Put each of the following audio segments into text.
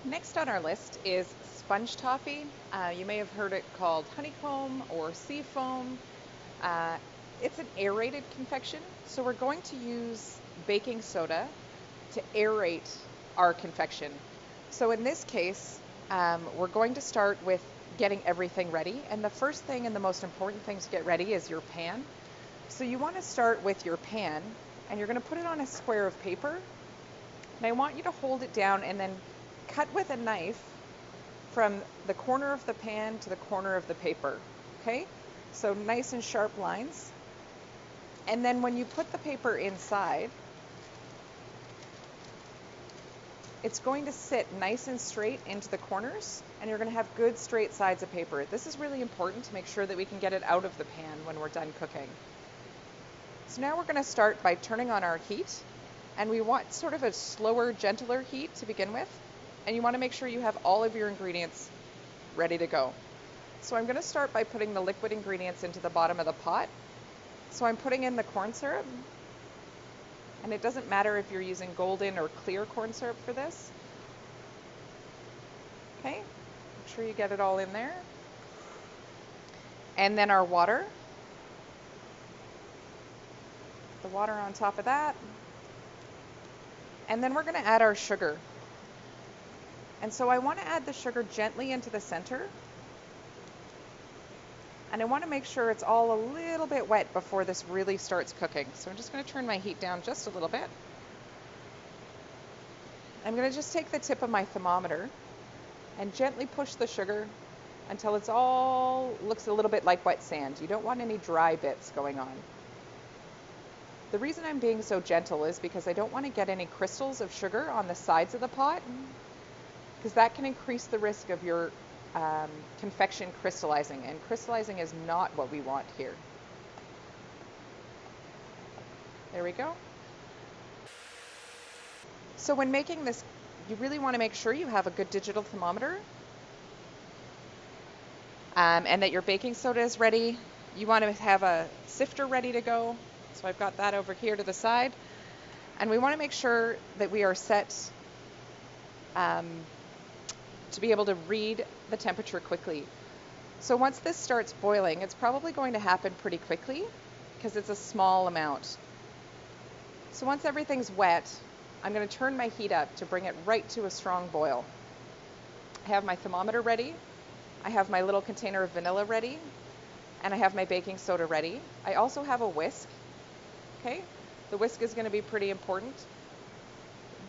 Next on our list is sponge toffee. You may have heard it called honeycomb or sea foam. Uh, it's an aerated confection, so we're going to use baking soda to aerate our confection. So in this case, we're going to start with getting everything ready. And the first thing and the most important thing to get ready is your pan. So you want to start with your pan, and you're going to put it on a square of paper. And I want you to hold it down and then cut with a knife from the corner of the pan to the corner of the paper. Okay? So nice and sharp lines. And then when you put the paper inside, it's going to sit nice and straight into the corners, and you're going to have good straight sides of paper. This is really important to make sure that we can get it out of the pan when we're done cooking. So now we're going to start by turning on our heat, and we want sort of a slower, gentler heat to begin with, and you want to make sure you have all of your ingredients ready to go. So I'm going to start by putting the liquid ingredients into the bottom of the pot. So I'm putting in the corn syrup. And it doesn't matter if you're using golden or clear corn syrup for this. Okay, make sure you get it all in there. And then our water. The water on top of that. And then we're going to add our sugar. And so I want to add the sugar gently into the center. And I want to make sure it's all a little bit wet before this really starts cooking. So I'm just going to turn my heat down just a little bit. I'm going to just take the tip of my thermometer and gently push the sugar until it's all looks a little bit like wet sand. You don't want any dry bits going on. The reason I'm being so gentle is because I don't want to get any crystals of sugar on the sides of the pot, because that can increase the risk of your confection crystallizing, and crystallizing is not what we want here. There we go. So when making this, you really want to make sure you have a good digital thermometer, and that your baking soda is ready. You want to have a sifter ready to go. So I've got that over here to the side. And we want to make sure that we are set to be able to read the temperature quickly. So once this starts boiling, it's probably going to happen pretty quickly because it's a small amount. So once everything's wet, I'm going to turn my heat up to bring it right to a strong boil. I have my thermometer ready. I have my little container of vanilla ready. And I have my baking soda ready. I also have a whisk. Okay? The whisk is going to be pretty important.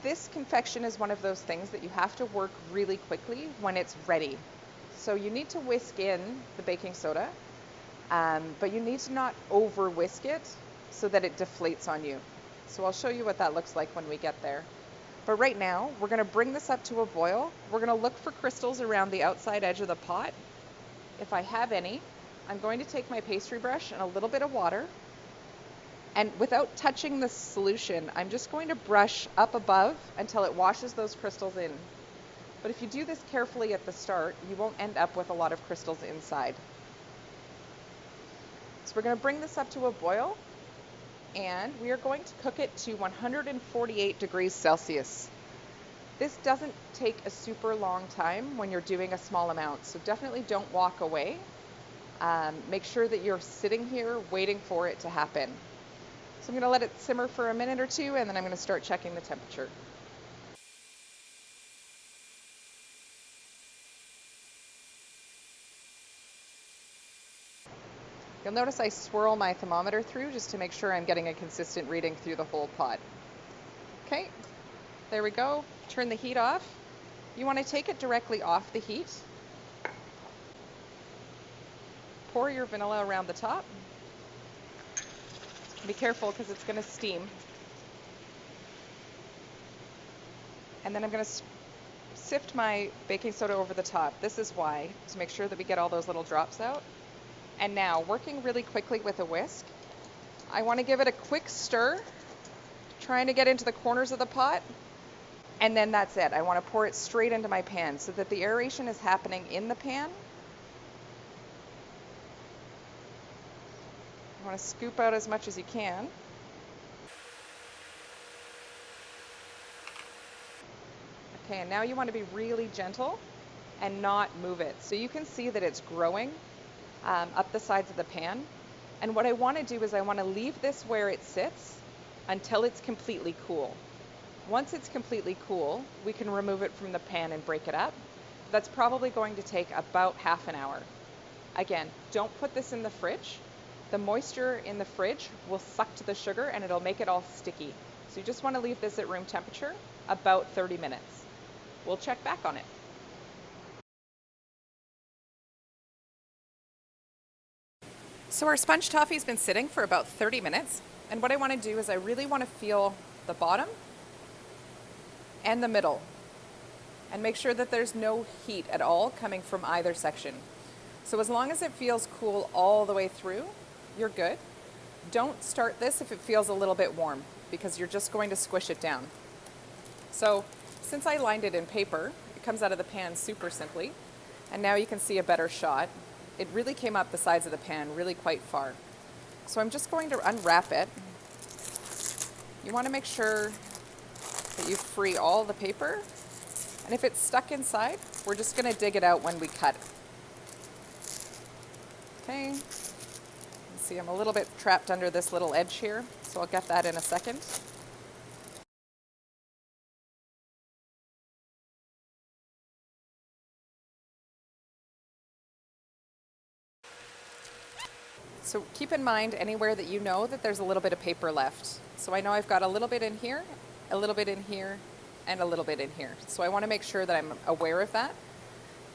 This confection is one of those things that you have to work really quickly when it's ready. So you need to whisk in the baking soda, but you need to not over whisk it so that it deflates on you. So I'll show you what that looks like when we get there. But right now, we're going to bring this up to a boil. We're going to look for crystals around the outside edge of the pot. If I have any, I'm going to take my pastry brush and a little bit of water, and without touching the solution, I'm just going to brush up above until it washes those crystals in. But if you do this carefully at the start, you won't end up with a lot of crystals inside. So we're going to bring this up to a boil, and we are going to cook it to 148 degrees Celsius. This doesn't take a super long time when you're doing a small amount, so definitely don't walk away. Make sure that you're sitting here waiting for it to happen. So I'm going to let it simmer for a minute or two, and then I'm going to start checking the temperature. You'll notice I swirl my thermometer through just to make sure I'm getting a consistent reading through the whole pot. Okay, there we go. Turn the heat off. You want to take it directly off the heat. Pour your vanilla around the top. Be careful because it's going to steam. And then I'm going to sift my baking soda over the top. This is why, to make sure that we get all those little drops out. And now, working really quickly with a whisk, I want to give it a quick stir, trying to get into the corners of the pot. And then that's it. I want to pour it straight into my pan so that the aeration is happening in the pan. You want to scoop out as much as you can. Okay, and now you want to be really gentle and not move it. So you can see that it's growing up the sides of the pan. And what I want to do is I want to leave this where it sits until it's completely cool. Once it's completely cool, we can remove it from the pan and break it up. That's probably going to take about half an hour. Again, don't put this in the fridge. The moisture in the fridge will suck to the sugar and it'll make it all sticky. So you just want to leave this at room temperature about 30 minutes. We'll check back on it. So our sponge toffee's been sitting for about 30 minutes, and what I want to do is I really want to feel the bottom and the middle and make sure that there's no heat at all coming from either section. So as long as it feels cool all the way through, you're good. Don't start this if it feels a little bit warm because you're just going to squish it down. So since I lined it in paper, it comes out of the pan super simply, and now you can see a better shot. It really came up the sides of the pan really quite far. So I'm just going to unwrap it. You want to make sure that you free all the paper. And if it's stuck inside, we're just going to dig it out when we cut. Okay. See, I'm a little bit trapped under this little edge here, so I'll get that in a second. So keep in mind anywhere that you know that there's a little bit of paper left. So I know I've got a little bit in here, a little bit in here, and a little bit in here. So I want to make sure that I'm aware of that.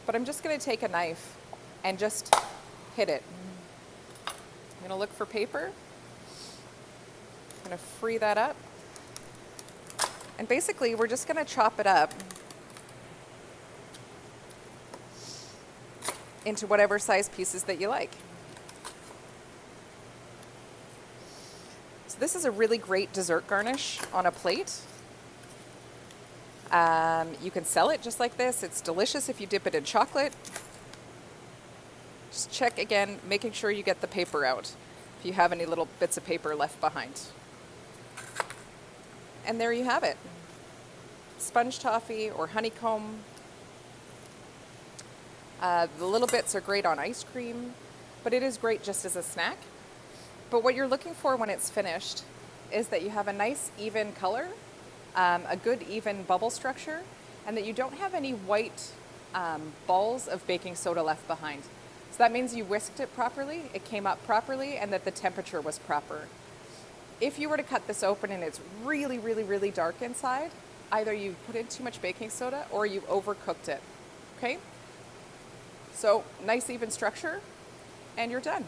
But I'm just going to take a knife and just hit it. I'm going to look for paper. I'm going to free that up. And basically we're just going to chop it up into whatever size pieces that you like. This is a really great dessert garnish on a plate. You can sell it just like this. It's delicious if you dip it in chocolate. Just check again, making sure you get the paper out if you have any little bits of paper left behind. And there you have it. Sponge toffee or honeycomb. The little bits are great on ice cream, but it is great just as a snack. But what you're looking for when it's finished is that you have a nice even color, a good even bubble structure, and that you don't have any white balls of baking soda left behind. So that means you whisked it properly, it came up properly, and that the temperature was proper. If you were to cut this open and it's really, really, really dark inside, either you put in too much baking soda or you overcooked it, okay? So nice even structure, and you're done.